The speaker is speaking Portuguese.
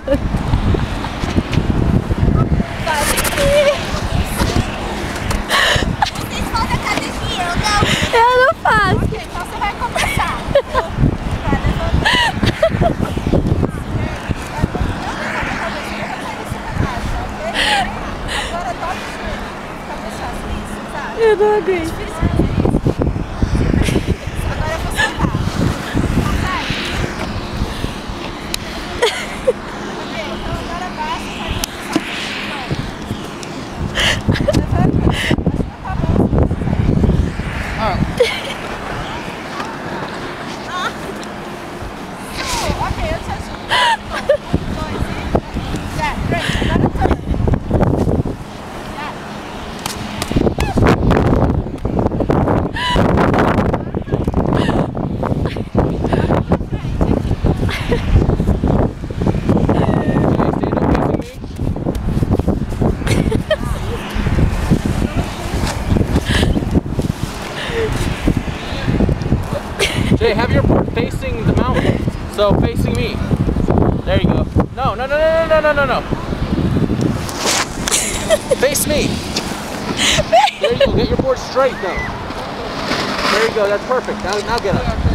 Vocês vão na academia, eu não. Eu não faço. Ok, então você vai começar. Agora toca os cabeças assim, sabe? Eu não aguento. Agora eu vou sentar. Consegue? Ok, então agora baixa e faz um levanta. Tá bom. Ok, eu te ajudo. 1, 2 e... Já, great. Agora turn. Jay, have your board facing the mountain. So facing me. There you go. No. Face me. There you go. Get your board straight though. There you go. That's perfect. Now get up.